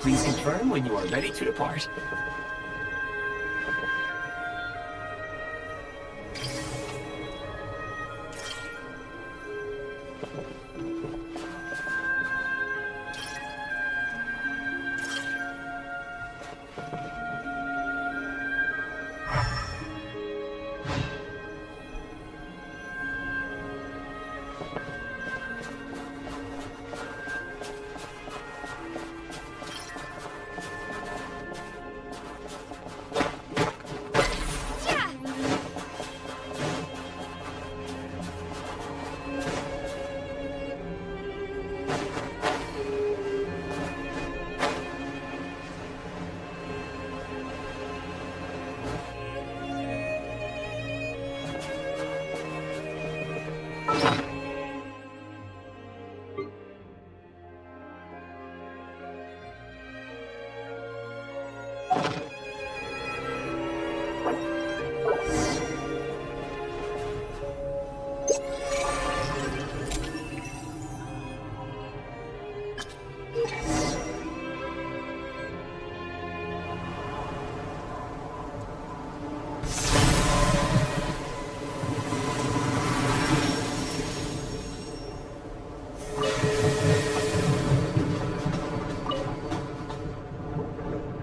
Please confirm when you are ready to depart.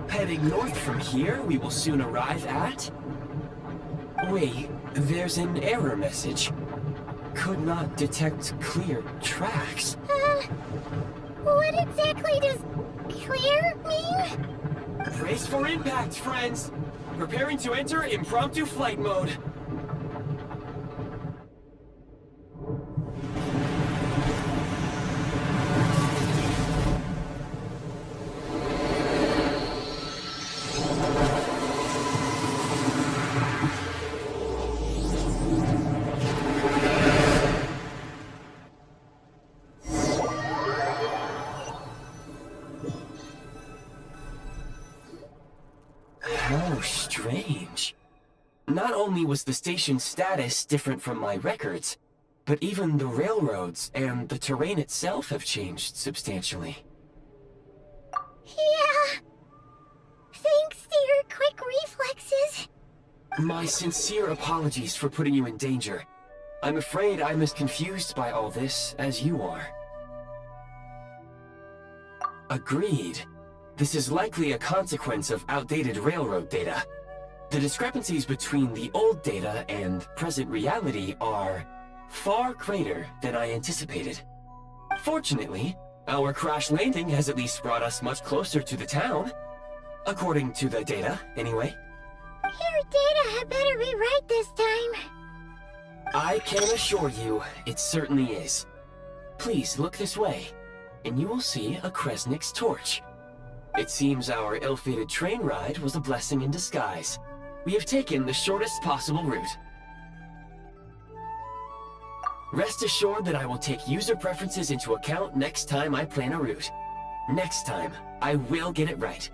Heading north from here, we will soon arrive at... Wait, there's an error message. Could not detect clear tracks. What exactly does clear mean? Brace for impact, friends! Preparing to enter impromptu flight mode. How strange. Not only was the station's status different from my records, but even the railroads and the terrain itself have changed substantially. Yeah. Thanks to your quick reflexes. My sincere apologies for putting you in danger. I'm afraid I'm as confused by all this as you are. Agreed. This is likely a consequence of outdated railroad data. The discrepancies between the old data and present reality are far greater than I anticipated. Fortunately, our crash landing has at least brought us much closer to the town. According to the data, anyway. Your data had better be right this time. I can assure you, it certainly is. Please look this way, and you will see a Kresnik's torch. It seems our ill-fated train ride was a blessing in disguise. We have taken the shortest possible route. Rest assured that I will take user preferences into account next time I plan a route. Next time, I will get it right.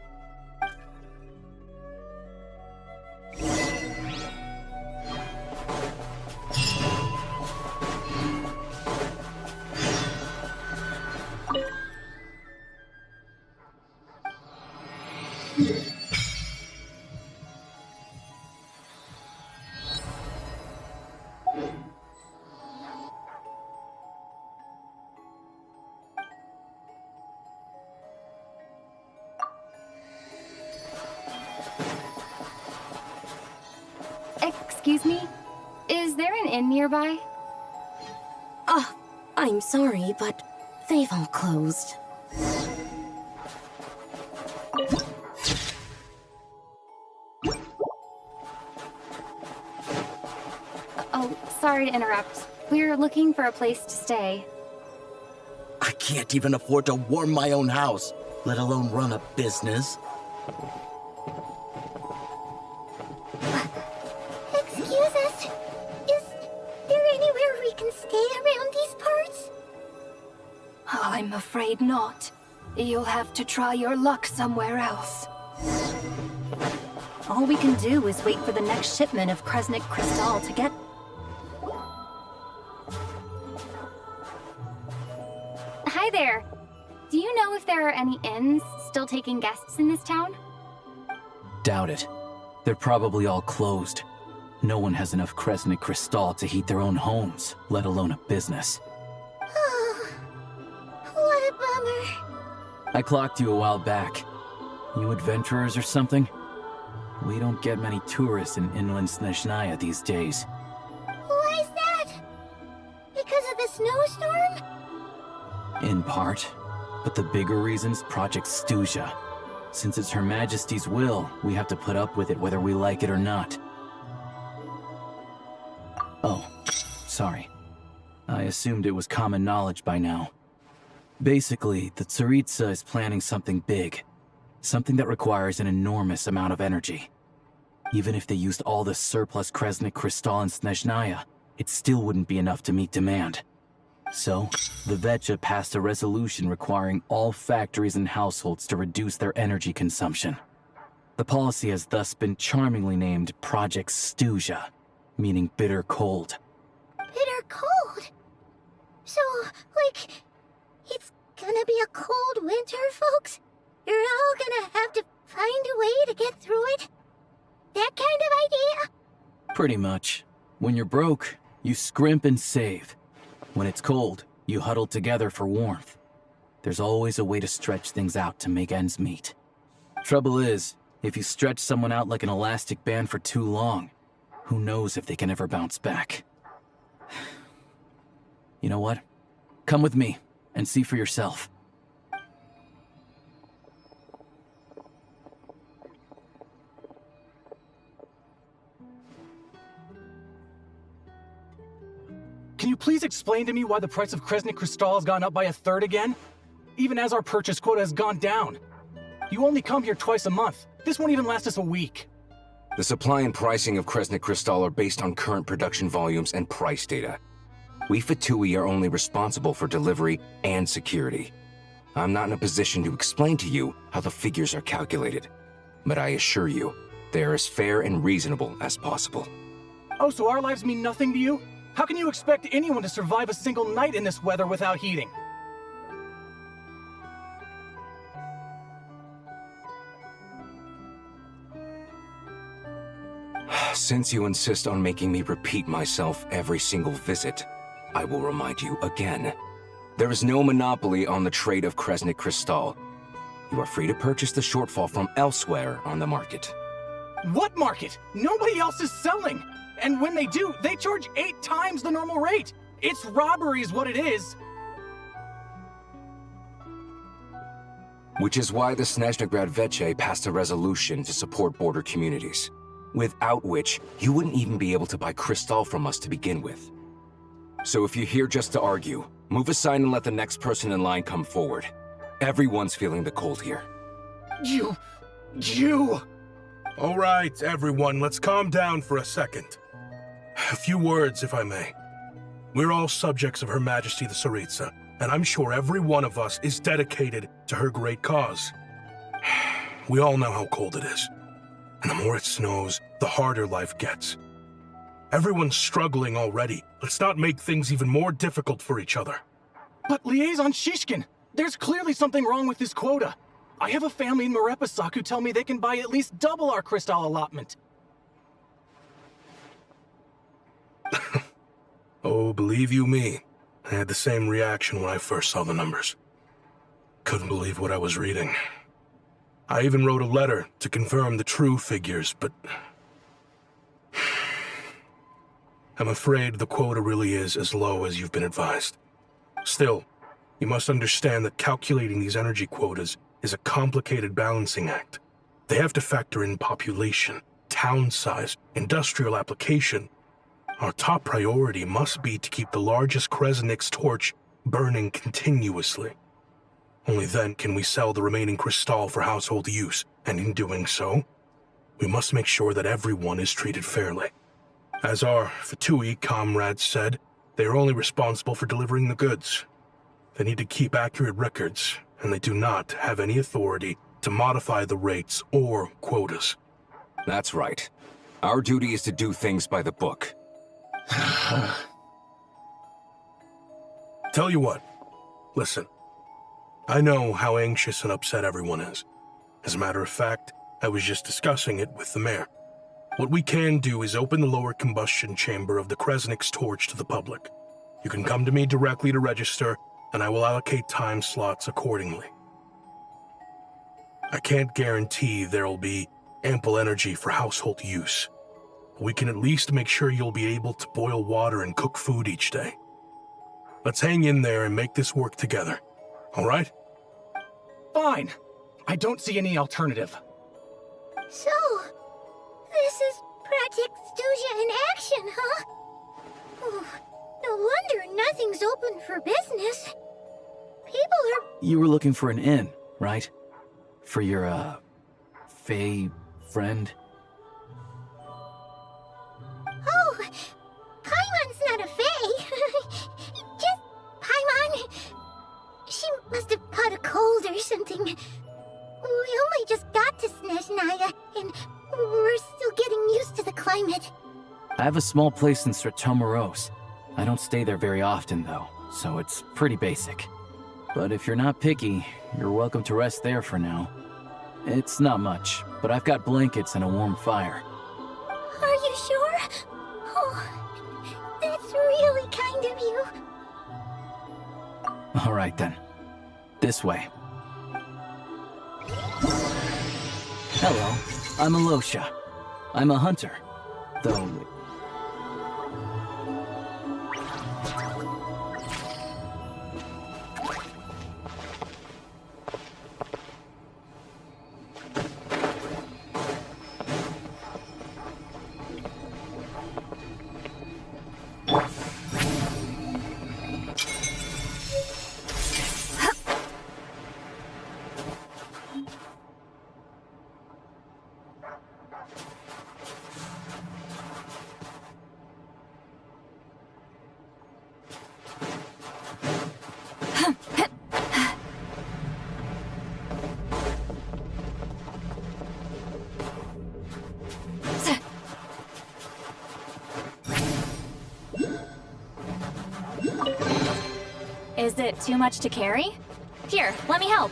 Excuse me? Is there an inn nearby? Oh, I'm sorry, but they've all closed. Oh, sorry to interrupt. We're looking for a place to stay. I can't even afford to warm my own house, let alone run a business. Excuse us. Is there anywhere we can stay around these parts? I'm afraid not. You'll have to try your luck somewhere else. All we can do is wait for the next shipment of Kresnik crystal to get... Hi there. Do you know if there are any inns still taking guests in this town? Doubt it. They're probably all closed. No one has enough Kresnik Crystal to heat their own homes, let alone a business. Oh, what a bummer. I clocked you a while back. You adventurers or something? We don't get many tourists in inland Snezhnaya these days. Why is that? Because of the snowstorm? In part. But the bigger reason's Project Stuzha. Since it's Her Majesty's will, we have to put up with it whether we like it or not. Oh, sorry. I assumed it was common knowledge by now. Basically, the Tsaritsa is planning something big. Something that requires an enormous amount of energy. Even if they used all the surplus Kresnik Crystal in Snezhnaya, it still wouldn't be enough to meet demand. So, the Vetcha passed a resolution requiring all factories and households to reduce their energy consumption. The policy has thus been charmingly named Project Stuzha, meaning bitter cold. Bitter cold? So, like, it's gonna be a cold winter, folks? You're all gonna have to find a way to get through it? That kind of idea? Pretty much. When you're broke, you scrimp and save. When it's cold, you huddle together for warmth. There's always a way to stretch things out to make ends meet. Trouble is, if you stretch someone out like an elastic band for too long, who knows if they can ever bounce back. You know what? Come with me, and see for yourself. Can you please explain to me why the price of Kresnik Crystal has gone up by 1/3 again? Even as our purchase quota has gone down. You only come here twice a month. This won't even last us a week. The supply and pricing of Kresnik Crystal are based on current production volumes and price data. We Fatui are only responsible for delivery and security. I'm not in a position to explain to you how the figures are calculated, but I assure you, they are as fair and reasonable as possible. Oh, so our lives mean nothing to you? How can you expect anyone to survive a single night in this weather without heating? Since you insist on making me repeat myself every single visit, I will remind you again. There is no monopoly on the trade of Kresnik Crystal. You are free to purchase the shortfall from elsewhere on the market. What market? Nobody else is selling! And when they do, they charge 8 times the normal rate! It's robbery is what it is! Which is why the Snezhnegrad Veche passed a resolution to support border communities, without which you wouldn't even be able to buy Crystal from us to begin with. So if you're here just to argue, move aside and let the next person in line come forward. Everyone's feeling the cold here. You... All right, everyone, let's calm down for a second. A few words, if I may. We're all subjects of Her Majesty the Tsaritsa, and I'm sure every one of us is dedicated to her great cause. We all know how cold it is, and the more it snows, the harder life gets. Everyone's struggling already. Let's not make things even more difficult for each other. But Liaison Shishkin, there's clearly something wrong with this quota. I have a family in Marepasak who tell me they can buy at least double our crystal allotment. Oh, believe you me, I had the same reaction when I first saw the numbers. Couldn't believe what I was reading. I even wrote a letter to confirm the true figures, but... I'm afraid the quota really is as low as you've been advised. Still, you must understand that calculating these energy quotas is a complicated balancing act. They have to factor in population, town size, industrial application. Our top priority must be to keep the largest Kresnik's torch burning continuously. Only then can we sell the remaining crystal for household use, and in doing so, we must make sure that everyone is treated fairly. As our Fatui comrades said, they are only responsible for delivering the goods. They need to keep accurate records, and they do not have any authority to modify the rates or quotas. That's right. Our duty is to do things by the book. Tell you what, listen. I know how anxious and upset everyone is. As a matter of fact, I was just discussing it with the mayor. What we can do is open the lower combustion chamber of the Kresnik's torch to the public. You can come to me directly to register, and I will allocate time slots accordingly. I can't guarantee there'll be ample energy for household use. We can at least make sure you'll be able to boil water and cook food each day. Let's hang in there and make this work together, all right? Fine. I don't see any alternative. So, this is Project Studia in action, huh? Oh, no wonder nothing's open for business. People are... You were looking for an inn, right? For your, Fae friend? Oh, Paimon's not a fae. Just Paimon. She must have caught a cold or something. We only just got to Snezhnaya, and we're still getting used to the climate. I have a small place in Stratomaros. I don't stay there very often, though, so it's pretty basic. But if you're not picky, you're welcome to rest there for now. It's not much, but I've got blankets and a warm fire. Are you sure? Oh, that's really kind of you. All right, then. This way. Hello, I'm Alosha. I'm a hunter, though... Is it too much to carry? Here, let me help.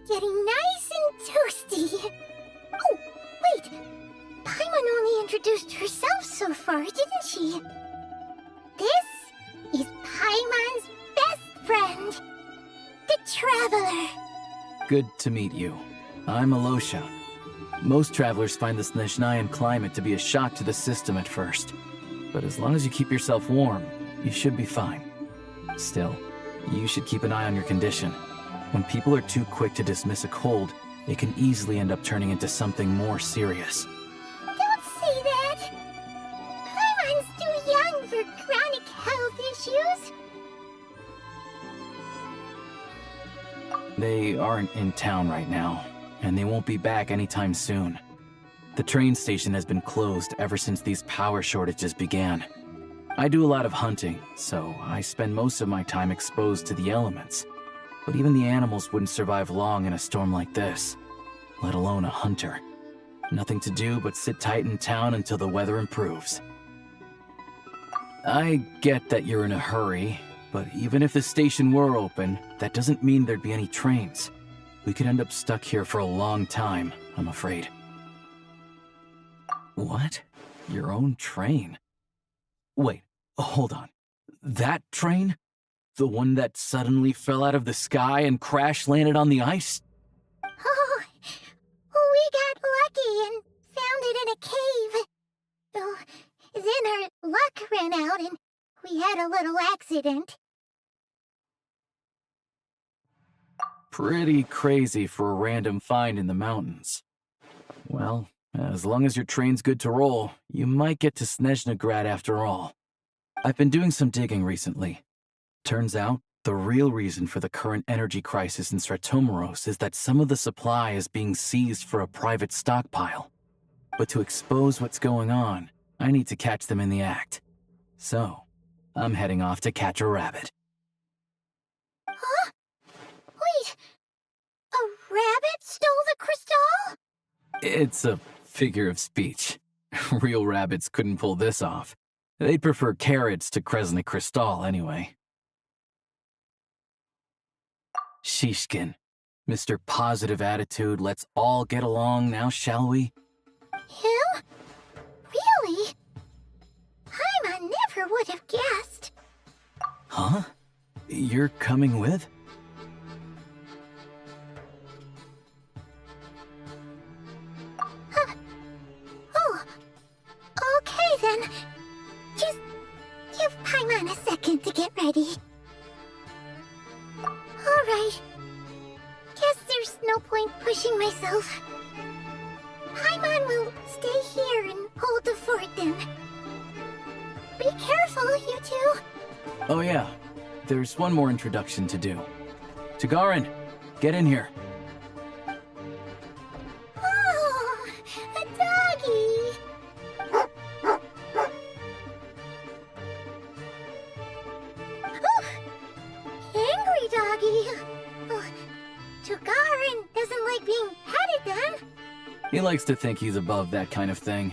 Getting nice and toasty. Oh, wait. Paimon only introduced herself so far, didn't she? This is Paimon's best friend, the Traveler. Good to meet you. I'm Alosha. Most travelers find the Snezhnayan climate to be a shock to the system at first. But as long as you keep yourself warm, you should be fine. Still, you should keep an eye on your condition. When people are too quick to dismiss a cold, it can easily end up turning into something more serious. Don't say that! Paimon's too young for chronic health issues. They aren't in town right now, and they won't be back anytime soon. The train station has been closed ever since these power shortages began. I do a lot of hunting, so I spend most of my time exposed to the elements. But even the animals wouldn't survive long in a storm like this, let alone a hunter. Nothing to do but sit tight in town until the weather improves. I get that you're in a hurry, but even if the station were open, that doesn't mean there'd be any trains. We could end up stuck here for a long time, I'm afraid. What? Your own train? Wait, hold on. That train? The one that suddenly fell out of the sky and crash-landed on the ice? Oh, we got lucky and found it in a cave. Oh, then our luck ran out and we had a little accident. Pretty crazy for a random find in the mountains. Well, as long as your train's good to roll, you might get to Snezhnegrad after all. I've been doing some digging recently. Turns out, the real reason for the current energy crisis in Stratomaros is that some of the supply is being seized for a private stockpile. But to expose what's going on, I need to catch them in the act. So, I'm heading off to catch a rabbit. Huh? Wait, a rabbit stole the crystal? It's a figure of speech. Real rabbits couldn't pull this off. They'd prefer carrots to Kresnik Crystal anyway. Shishkin, Mr. Positive Attitude, let's all get along now, shall we? Him? Really? I never would have guessed. Huh? You're coming with? Oh, okay then. Just give Paimon a second to get ready. Alright. Guess there's no point pushing myself. Paimon will stay here and hold the fort then. Be careful, you two. Oh yeah, there's one more introduction to do. Tagarin, get in here. Oh, a doggy. Oh, angry doggy. Oh, Tagarin doesn't like being petted then. He likes to think he's above that kind of thing.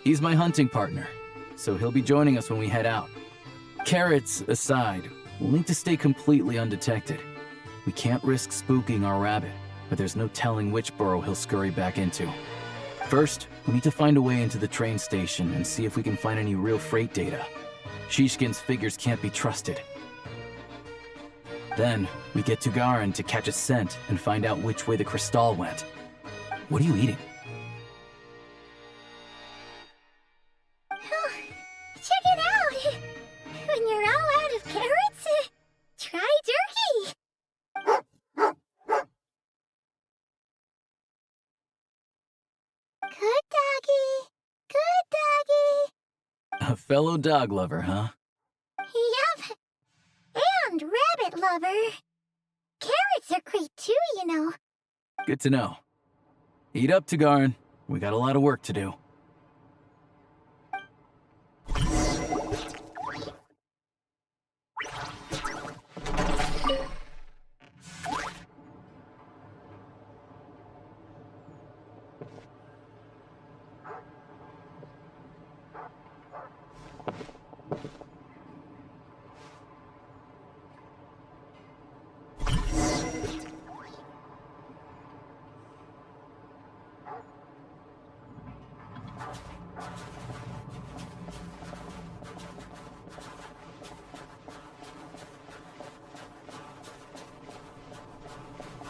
He's my hunting partner, so he'll be joining us when we head out. Carrots aside, we'll need to stay completely undetected. We can't risk spooking our rabbit, but there's no telling which burrow he'll scurry back into. First, we need to find a way into the train station and see if we can find any real freight data. Shishkin's figures can't be trusted. Then, we get Tagarin to catch a scent and find out which way the crystal went. What are you eating? Oh, check it out! When you're all out of carrots, try jerky! Good doggy! Good doggy! A fellow dog lover, huh? Yep! And rabbit lover! Carrots are great too, you know. Good to know. Eat up, Tagarin. We got a lot of work to do.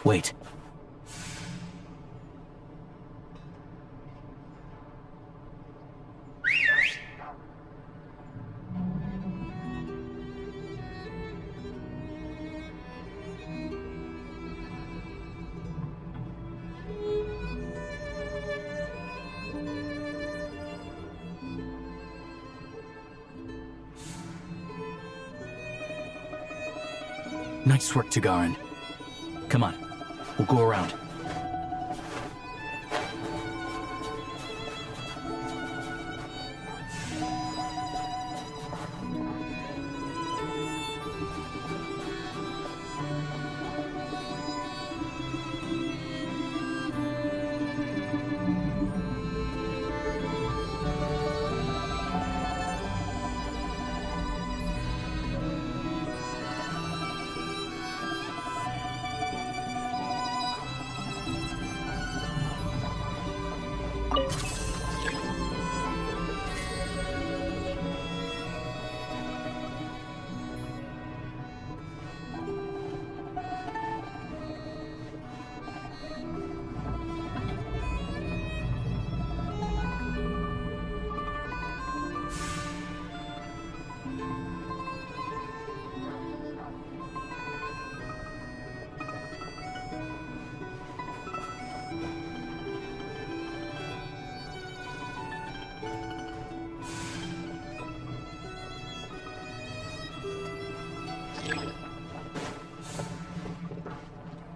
Wait. Nice work, Tagarin. Come on, we'll go around.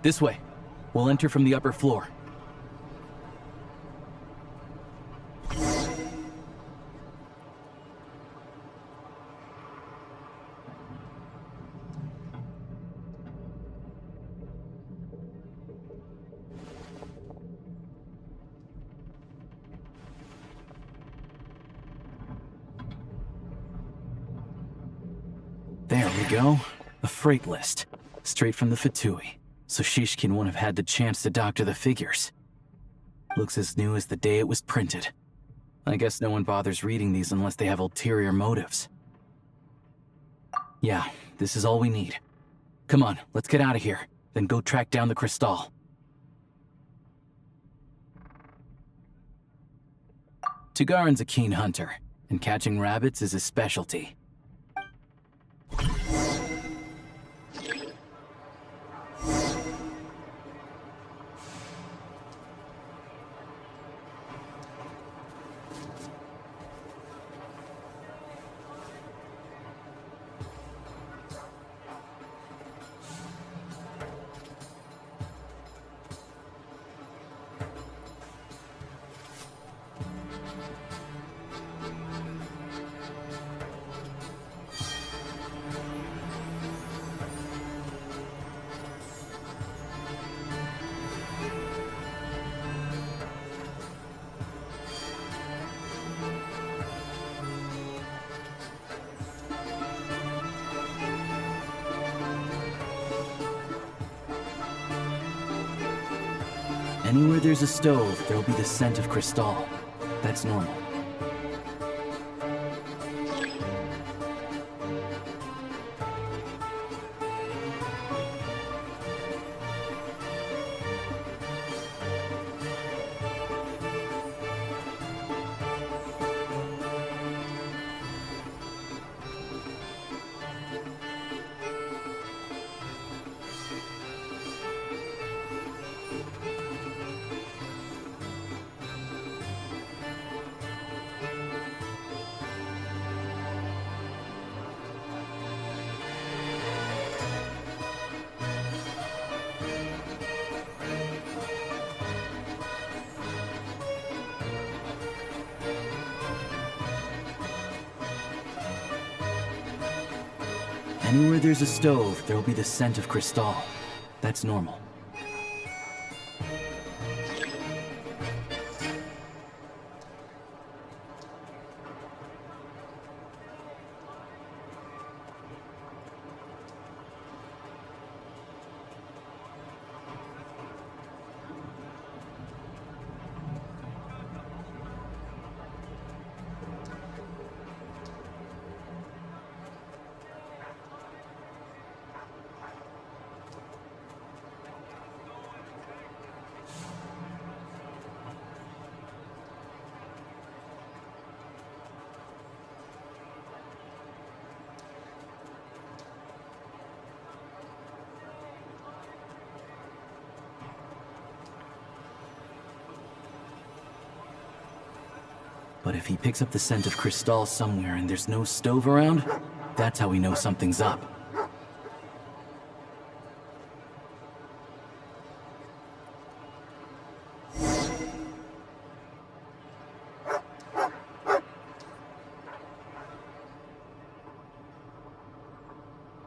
This way. We'll enter from the upper floor. There we go. A freight list. Straight from the Fatui. So Shishkin won't have had the chance to doctor the figures. Looks as new as the day it was printed. I guess no one bothers reading these unless they have ulterior motives. Yeah, this is all we need. Come on, let's get out of here. Then go track down the crystal. Tugarin's a keen hunter, and catching rabbits is his specialty. Anywhere there's a stove, there'll be the scent of crystal. That's normal. Anywhere there's a stove, there'll be the scent of crystal. That's normal. But if he picks up the scent of crystal somewhere and there's no stove around, that's how we know something's up.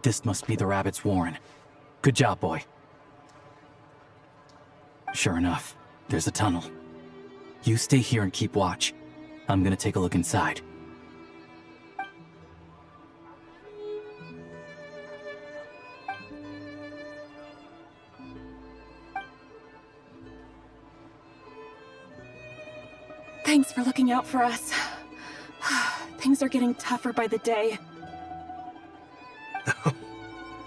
This must be the rabbit's warren. Good job, boy. Sure enough, there's a tunnel. You stay here and keep watch. I'm gonna take a look inside. Thanks for looking out for us. Things are getting tougher by the day.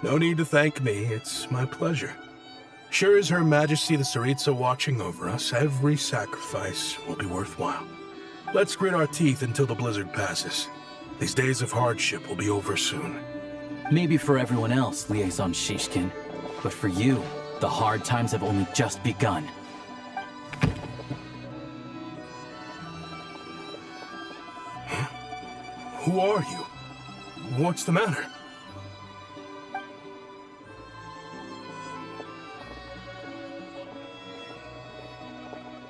No need to thank me. It's my pleasure. Sure as Her Majesty the Tsaritsa watching over us, every sacrifice will be worthwhile. Let's grit our teeth until the blizzard passes. These days of hardship will be over soon. Maybe for everyone else, Liaison Shishkin, but for you, the hard times have only just begun. Huh? Who are you? What's the matter?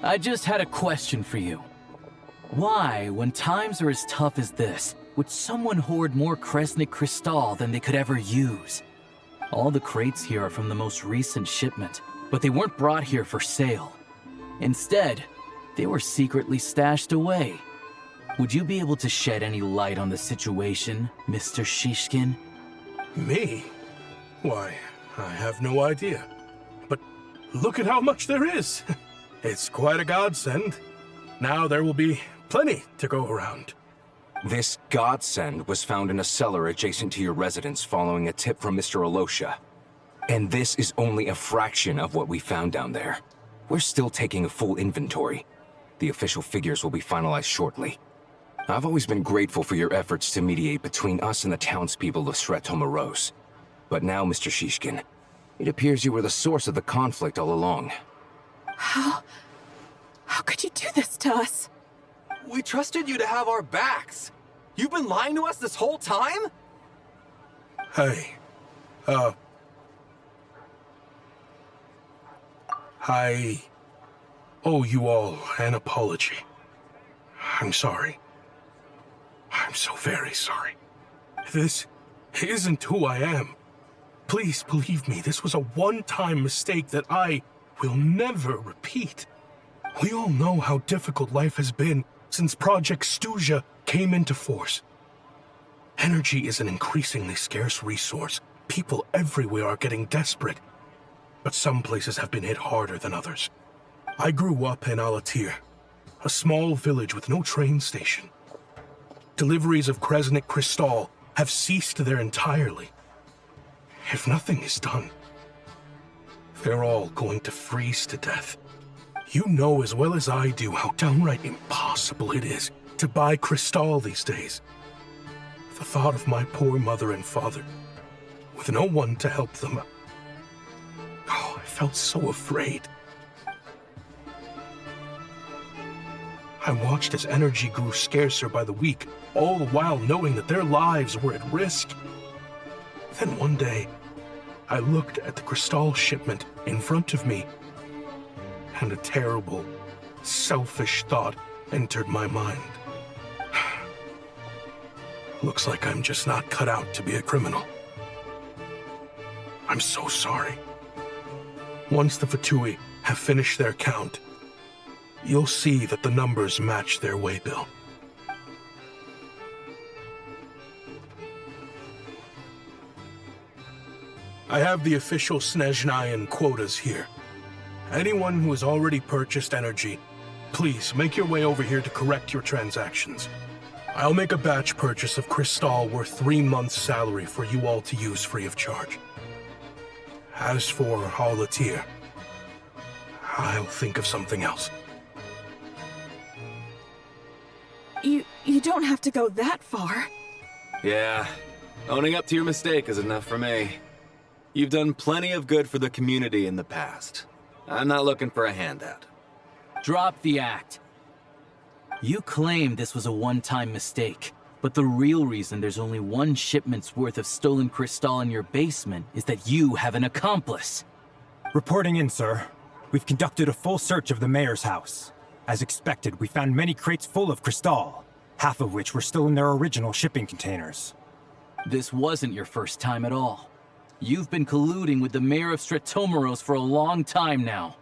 I just had a question for you. Why, when times are as tough as this, would someone hoard more Kresnik Crystal than they could ever use? All the crates here are from the most recent shipment, but they weren't brought here for sale. Instead, they were secretly stashed away. Would you be able to shed any light on the situation, Mr. Shishkin? Me? Why, I have no idea. But look at how much there is. It's quite a godsend. Now there will be plenty to go around. This godsend was found in a cellar adjacent to your residence following a tip from Mr. Alosha. And this is only a fraction of what we found down there. We're still taking a full inventory. The official figures will be finalized shortly. I've always been grateful for your efforts to mediate between us and the townspeople of Sretomaros. But now, Mr. Shishkin, it appears you were the source of the conflict all along. How could you do this to us? We trusted you to have our backs. You've been lying to us this whole time? Hey, I owe you all an apology. I'm sorry. I'm so very sorry. This isn't who I am. Please believe me, this was a one-time mistake that I will never repeat. We all know how difficult life has been since Project Stuja came into force. Energy is an increasingly scarce resource. People everywhere are getting desperate. But some places have been hit harder than others. I grew up in Alatir, a small village with no train station. Deliveries of Kresnik Crystal have ceased there entirely. If nothing is done, they're all going to freeze to death. You know as well as I do how downright impossible it is to buy Crystal these days. The thought of my poor mother and father, with no one to help them. Oh, I felt so afraid. I watched as energy grew scarcer by the week, all the while knowing that their lives were at risk. Then one day, I looked at the Crystal shipment in front of me, and a terrible, selfish thought entered my mind. Looks like I'm just not cut out to be a criminal. I'm so sorry. Once the Fatui have finished their count, you'll see that the numbers match their waybill. I have the official Snezhnayan quotas here. Anyone who has already purchased energy, please make your way over here to correct your transactions. I'll make a batch purchase of Crystal worth 3 months' salary for you all to use free of charge. As for Alatir, I'll think of something else. You don't have to go that far. Yeah, owning up to your mistake is enough for me. You've done plenty of good for the community in the past. I'm not looking for a handout. Drop the act. You claim this was a one-time mistake, but the real reason there's only one shipment's worth of stolen Crystal in your basement is that you have an accomplice. Reporting in, sir. We've conducted a full search of the mayor's house. As expected, we found many crates full of Crystal, half of which were still in their original shipping containers. This wasn't your first time at all. You've been colluding with the mayor of Sretomaros for a long time now.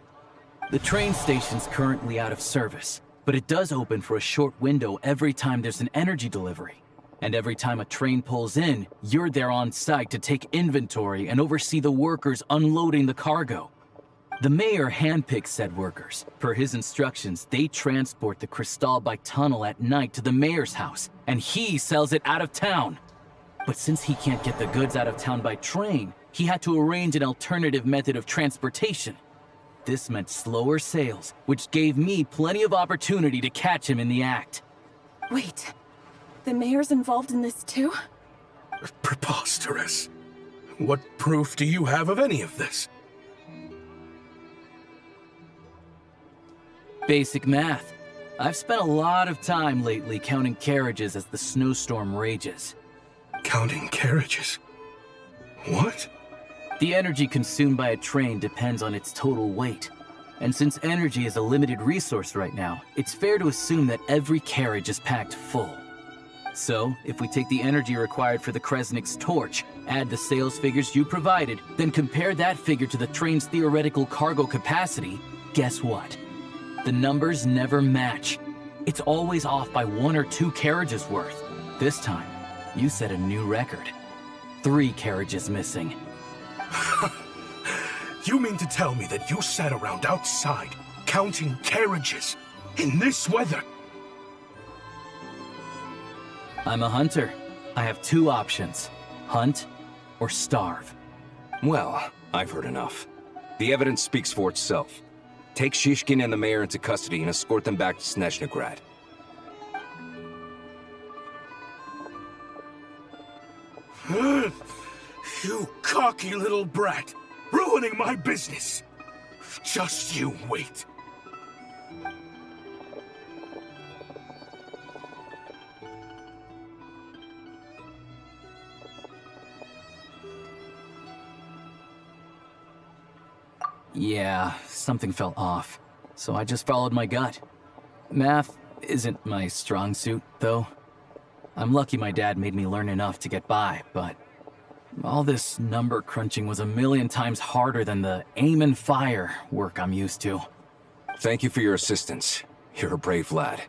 The train station's currently out of service, but it does open for a short window every time there's an energy delivery. And every time a train pulls in, you're there on site to take inventory and oversee the workers unloading the cargo. The mayor handpicks said workers. Per his instructions, they transport the Crystal by tunnel at night to the mayor's house, and he sells it out of town. But since he can't get the goods out of town by train, he had to arrange an alternative method of transportation. This meant slower sales, which gave me plenty of opportunity to catch him in the act. Wait, the mayor's involved in this too? Preposterous. What proof do you have of any of this? Basic math. I've spent a lot of time lately counting carriages as the snowstorm rages. Counting carriages? What? The energy consumed by a train depends on its total weight. And since energy is a limited resource right now, it's fair to assume that every carriage is packed full. So, if we take the energy required for the Kresnik's torch, add the sales figures you provided, then compare that figure to the train's theoretical cargo capacity, guess what? The numbers never match. It's always off by 1 or 2 carriages worth. This time, you set a new record. 3 carriages missing. You mean to tell me that you sat around outside, counting carriages, in this weather? I'm a hunter. I have 2 options. Hunt or starve. Well, I've heard enough. The evidence speaks for itself. Take Shishkin and the mayor into custody and escort them back to Snezhnograd. You cocky little brat! Ruining my business! Just you wait. Yeah, something felt off, so I just followed my gut. Math isn't my strong suit, though. I'm lucky my dad made me learn enough to get by, but all this number crunching was a million times harder than the aim and fire work I'm used to. Thank you for your assistance. You're a brave lad.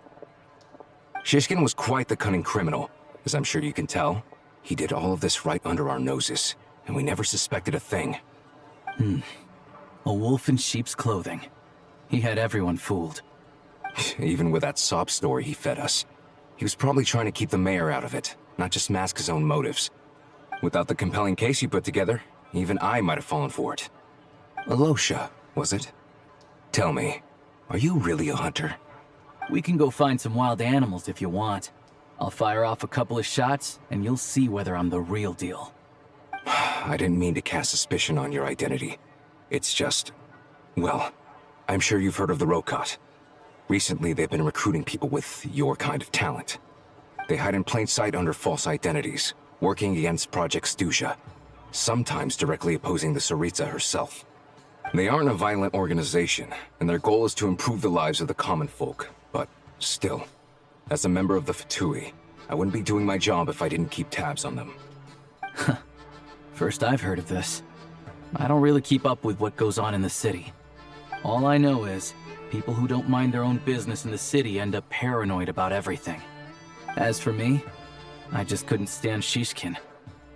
Shishkin was quite the cunning criminal, as I'm sure you can tell. He did all of this right under our noses, and we never suspected a thing. A wolf in sheep's clothing. He had everyone fooled. Even with that sob story he fed us. He was probably trying to keep the mayor out of it, not just mask his own motives. Without the compelling case you put together, even I might have fallen for it. Alosha, was it? Tell me, are you really a hunter? We can go find some wild animals if you want. I'll fire off a couple of shots, and you'll see whether I'm the real deal. I didn't mean to cast suspicion on your identity. It's just... well, I'm sure you've heard of the Rokot. Recently, they've been recruiting people with your kind of talent. They hide in plain sight under false identities, working against Project Stusha, sometimes directly opposing the Tsaritsa herself. They aren't a violent organization, and their goal is to improve the lives of the common folk. But still, as a member of the Fatui, I wouldn't be doing my job if I didn't keep tabs on them. First I've heard of this. I don't really keep up with what goes on in the city. All I know is, people who don't mind their own business in the city end up paranoid about everything. As for me, I just couldn't stand Shishkin.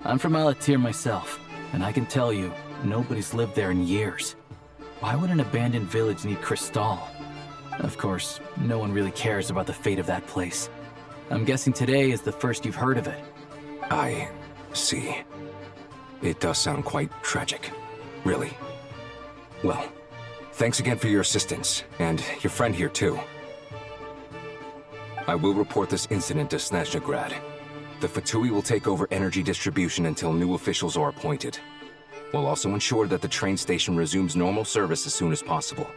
I'm from Alatir myself, and I can tell you, nobody's lived there in years. Why would an abandoned village need Crystal? Of course, no one really cares about the fate of that place. I'm guessing today is the first you've heard of it. I see. It does sound quite tragic. Really. Well, thanks again for your assistance, and your friend here too. I will report this incident to Snezhnograd. The Fatui will take over energy distribution until new officials are appointed. We'll also ensure that the train station resumes normal service as soon as possible.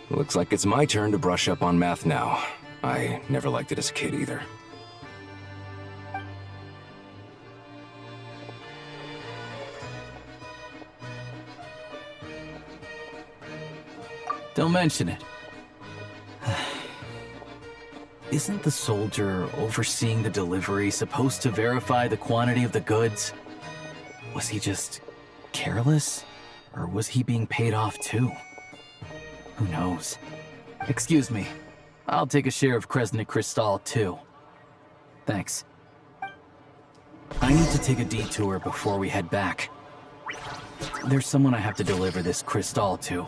Looks like it's my turn to brush up on math now. I never liked it as a kid either. Don't mention it. Isn't the soldier overseeing the delivery supposed to verify the quantity of the goods? Was he just careless? Or was he being paid off too? Who knows? Excuse me. I'll take a share of Kresnik Crystal too. Thanks. I need to take a detour before we head back. There's someone I have to deliver this crystal to.